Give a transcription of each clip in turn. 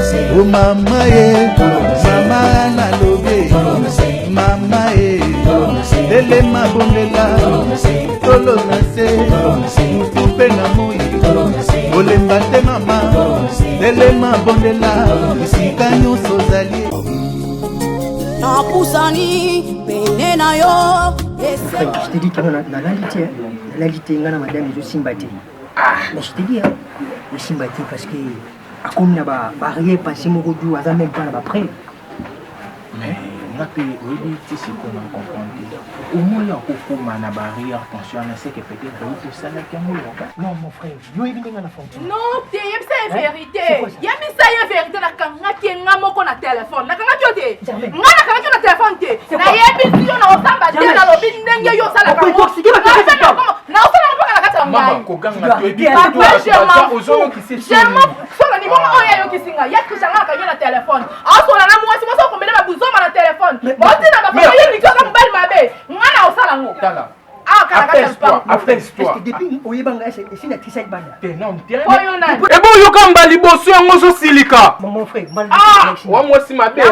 Oh mama ye, mama na lobe, mama ye, dele mabondela, tolo na se, mutupe na moi, olemba te mama, dele mabondela, isika nyonso zali. Na pusani, pene na yo, je t'ai dit que la lalité, madame, je sympathie. Mais je t'ai dit, je sympathie parce que à comme na ba rien passé mon goût à même pas là après. Mais on a payé oui c'est ce qu'on a compris. Au moins il y a beaucoup de barrière attention on sait que peut-être pour ça là qu'il Non mon frère, yo est venu dans la fontaine. Non, tu es c'est vérité. Ya mi ça y vérité na kanga ki ngamoko na téléphone. Na kanga kyote. Ngana kanga kyo na téléphone te. Na yebi si yo na osamba te na lobi ndenge yo sala ka. Na osala ko na kata ngai. Maman ko ganga to ebi ko ozo ki se J'aime solo ni mama oya yo kisinga. Ya kishanga ka yo na téléphone. Asola na mwasi mwasi ko mbele ba buzoma na téléphone. Boti na ba ko yo ni kyoka mbali mabe. Ngana osala ngo. Tala. Ah kala kata après histoire. Est-ce que depuis oyebanga c'est une actrice avec banda. Non, et bon yo kamba liboso ngozo silika. Mon frère, mal. Ah, wa mwasi mabe.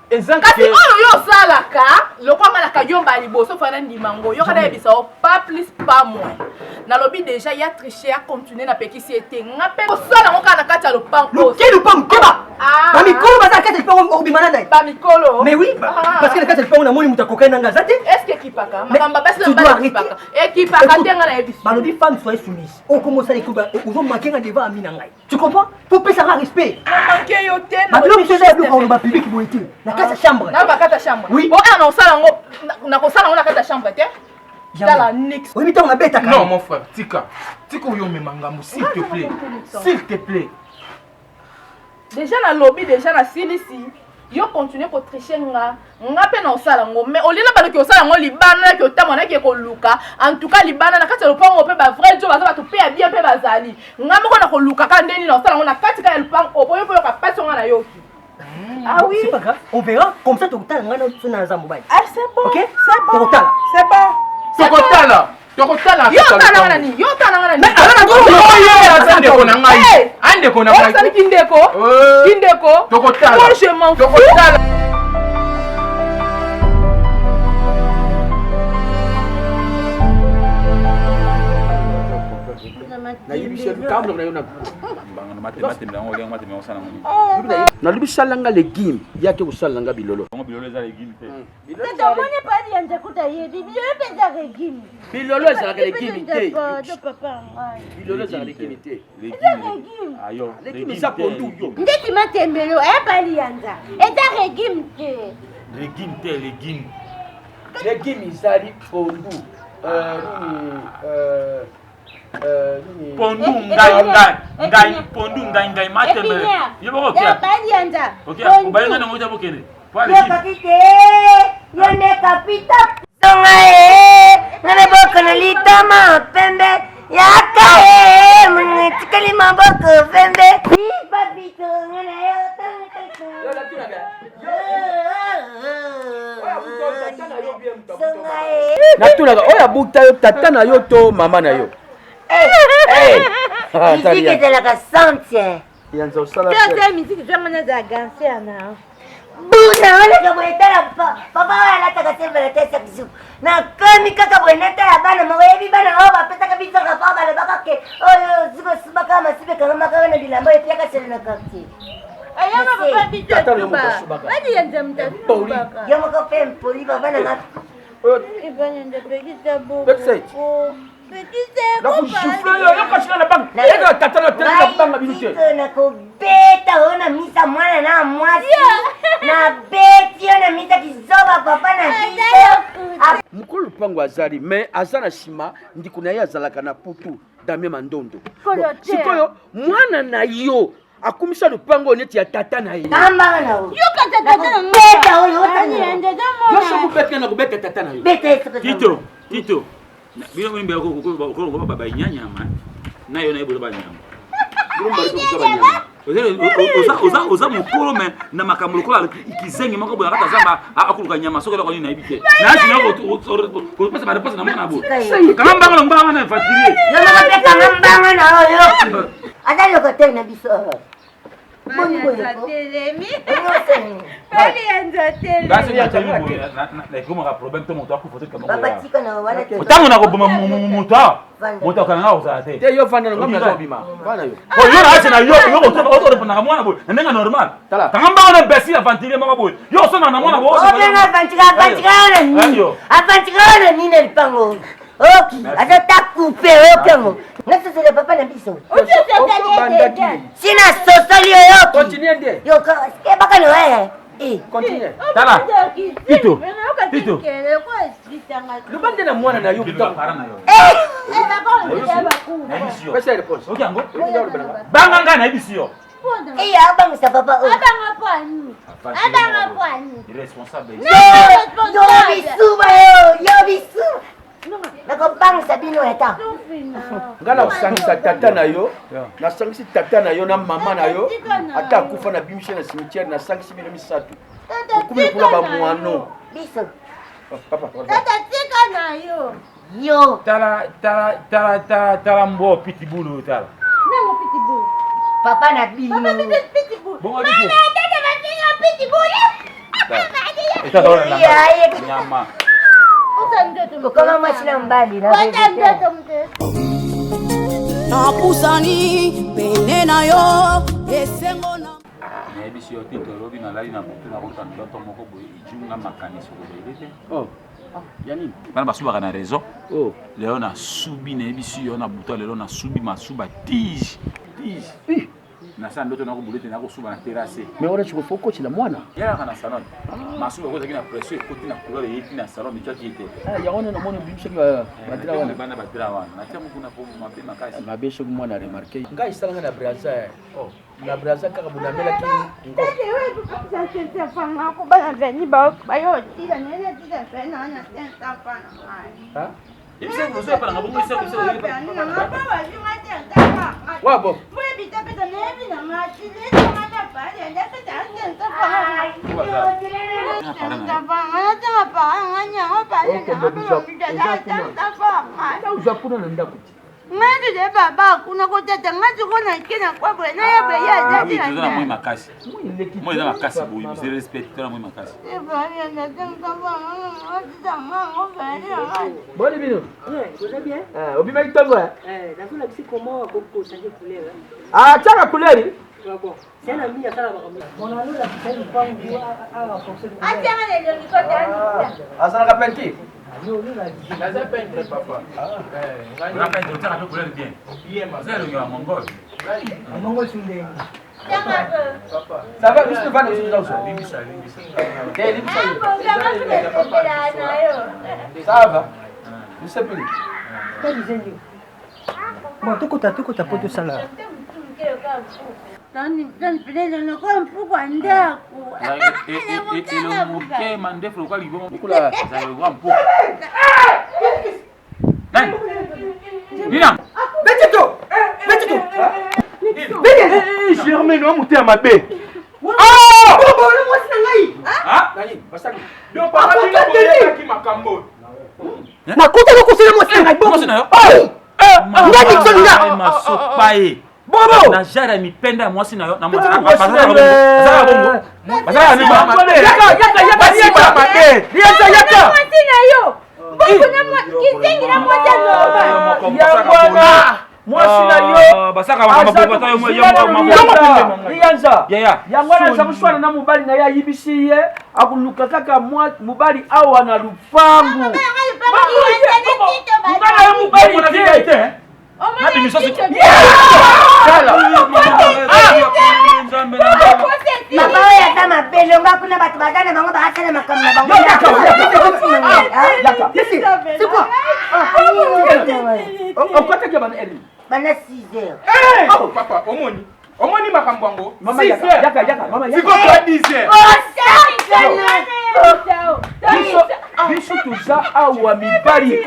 Kasi oyo yo salaka lokwa malaka yomba liboso fana ndimango yo kada yebisa pas plus pas moins na lobi déjà ya tricher à continuer na pekisi ete ngape osala ngoka na kati ya lopango Qui le pam koba ba mikolo ba kati pa o bimana dai ba mikolo mais oui parce que na kati pa on a moni muta kokaina nga zate est-ce que kipaka makamba basi na ba kipaka e kipaka tenga na yebisa ba lobi femme soyez soumise on commence à découvrir ozo manquer nga devant amina ngai tu comprends faut pas ça respect manquer yo te na lo mseza yo ko ba public boité na kati chambre na ba kati chambre oui o ana osala ngo na kosala ngo na kati chambre te Dans nix. Oui, mais on a bête à non, mon frère, Tika. Tika, yo me mangamu, s'il te plaît. S'il te plaît. Déjà, dans le lobby, déjà, dans Silisi, yo continue pour tricher nga. Nga pe na osala ngo. Mais au lieu de que osala ngo libana, que otamona ke ko luka. En tout cas, libana, na kati ya lupango pe ba vrai job, baza ba to pe ya bien pe bazali. Nga moko na ko luka ka ndeni na osala ngo na kati ka ya lupango. Oboyo po yo ka pasi nga na yo. Ah oui, c'est pas grave. On verra. Comme ça, tu as un mobile. Ah, c'est bon. Ok? C'est bon. C'est bon. Tokotala. Tokotala. Yo tala nani? Yo tala nani? Mais alors, ande kona ngai. Ande kona ngai. Osali kindeko. Kindeko. Tokotala. Moi je m'en fous. Tokotala. na lubi salanga légume yake usalanga bilolo bilolo eza légume te tomoni pali ya nzakuta yebi bilolo mpe eza légume bilolo ezalaka légume te bilolo ezalaka légume te ayo légume eza pondu yo ndeti matembelo eya pali ya nza eza légume te légume te légume légume ezali pondu pondu ngai pondu ngai matembele yeboko kia pali ya nza ok ubayanga nango ja bokene kapite yone kapita songa ngane boko na litama pembe yaka mtikali maboko pembe babito ngane natulaka oyo abuta yo tata na yo to mama na yo musique ezalaka sante yanza osala musique ezwamana ezala ganser na buna oleka boye tala papa oyo alataka sevela te sexiu nakomi kaka boye natala bana moko yebi bana oyo bapesaka biso rapport balobaka ke oyo zikosubaka masibe kangamaka na bilamba epi yakasele na quartier yo moko mpe mpoli bavana nga nakobeta oyo na misa mwana na mwasi nabeti yo na misa kizoba papa na biso mokolo lupango azali mais aza na nsima ndiko na ye azalaka na putu damie mandondo sikoyo mwana na yo akumisa lupango neti ya tata na ye kambanga na yo beta oyo yo sokubeta na kubeta tata na yo Tito bino mwimbe ko baba nyanyama nayo na ibolo banyama oza mokolo me na makambo lokola ikizengi moko boya kata zamba akuluka nyama sokola kwa nini na ibite na sina ko pesa bana pesa na mwana bo kama mbanga mbanga na fatirier yo na peka mbanga na yo azali ko te na biso Boni boye. Telemi. Bali yanza telemi. Basi ya tami boye. Na koma problem to moto akufote kama. Baba tika na wana te. Utango na ko moto kana ngao za te. Te yo fanda ngam na bima. Bana yo. Oh yo na ase na yo oto na mwana boye. Ndenga normal. Kangamba ona besi ya ventile mama boye. Yo so na mwana boye. Obenga vantika ona nini? Avantika ona nini lipango? Ok, atata couper okengo. Nasa c'est le papa na biso. Sina sosoli yo. Continue ndie. Yo ka baka no eh. Continue. Tala. Tito. Lubande na mwana na yo butango. Pesa réponse. Ok ango. Banga ngana na ibisiyo. Iya abang sa papa o. Abanga kwani. Irresponsable. Yo bisuba yo bisuba. Nako bang sabino eta. Ngala usangisa tata na yo. Na sangisi tata na yo na mama na yo. Ata kufa na bimishe na cimetière na sangisi bino misatu. Kumbe kula ba mwano. Biso. Papa. Tata tika na yo. Yo. Tala mbo pitibulu tala. Nango pitbull. Papa na bino. Papa pitbull. Bongo Mama dito. tata batinga pitbull. Ita dola na. Ya Nyama. kama mwachina mbali na napusani pene na yo esengo na nayebisi yo tito elobi nalali na butu nakota ndoto moko boye ijunga makanisi kobele te yani bana basubaka na raison oh lelo nasubi nayebisi yo na butu lelo nasubi masuba tige nasala ndoto nakobule te nakosuba na terrasse mais ora chiko coach la mwana yalaka na salon masuba ekozaki na pression ekoti na couleur eyeki na salon mitwaki ete yango na mwana bimisaki batira wana bana batira wana natia mokuna po mabe makasi mabe soki mwana remarqué ngai esalanga na braza na braza kaka bonamelaki wabo uzakuna na ndako ngati de baba kuna kotata ngati kona kina kwa bwana ya baya jadi na ndio mwe makasi mwe na makasi boyi vous respectez na mwe makasi boni bino obima kitongo nakuna kisi comment beaucoup changer couleur chaka couleur sana mimi sana mwana lola kisani kwangu atianga lelo nikota asana kapenti Naza peintre papa. Na peintre tu as fait couleur bien. Bien, c'est le gars mongol. mongol sunde Papa. Ça va, monsieur va nous dans ça. Libisa. Ça va. Vous savez plus. pas dizaine bon tukota poto sala Tani pele na kwa mpukwa ndako. Le mouquet mandef le quoi lui bon kula ça le grand pot. Nani? Nina. Betito. Germain no muté mabe. bobo le mwasi na ngai Nani? Basaki. Yo papa ni ko makambo. nakuta lokosela mwasi na ngai Comment c'est na yo? ngati kisonga Masopaye. Bobo. Na jara mipenda mwasi na yo na Tala mwasi mwasi na na yo. yo. Basala ni mama. Yaka. Mwasi na yo. Mbona na kizengi na mwasi Yangwana. Mwasi na yo. Basaka wakamba bata yo Lianza. Ya. Yangwana za kuswana na mubali na ya yibisiye akuluka kaka mubali au ana lupangu. Mubali ya mubali te. Nabi misosi. Papa oya kama belonga kuna batu badana bango bakasana makambo na bango. C'est quoi? On peut te bana eli. Bana 6h. Oh papa, omoni makambo yango. Mama yaka. Mama yaka. Siko toi 10h. Biso tuza awa mibali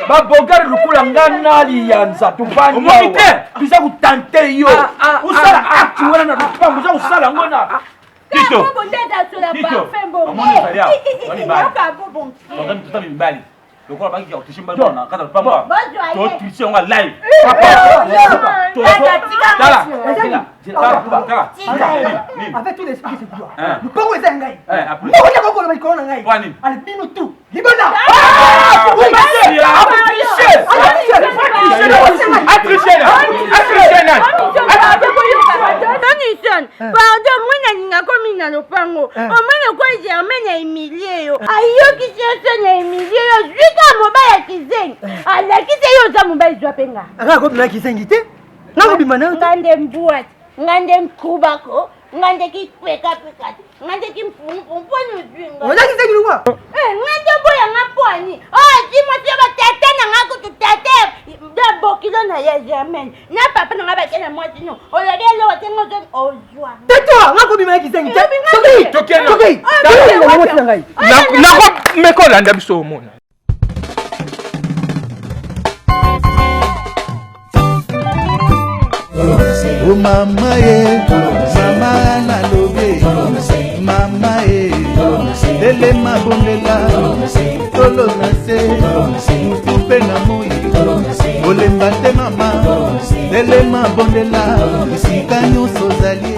babogari lukula ngana liyanza tuvandi tuza kutante yo usala akti wana na lupango uza usala ngona Tito. Amoni balia. Wani bali. Wakati tutami mbali. lokola baki ya kutisha mbali na kata pamba to tuiche nga live avec tous les expliquer c'est quoi nous pas où est ngai moi on a encore le corona ngai allez bino tout libana pardon mwana ninga komi na lopango omwana kwa Germaine na Emilie yo ayoki sese na Emilie yo zwika mobile kizengi alakise yo za mobile zwa penga aka ko na kizengi te nango bimana ngande mbuat ngande mkubako ngande kikweka pekati ngande kimpumpumponu zwinga ona kizengi lwa ngande boya ngapwani dimo seba tete na ngako tutete de bokilo na ya Germaine na papa na ngaba kena mwati no olagelo watengo zo ozwa teto ngako bimana kizengi te tokena toki nako mekola nda biso omona Oh mama ye, mama na lobe, mama ye, lele mabondela, tolo na se, mutupe na moi, olemba te mama, lele mabondela, isika nyonso zali.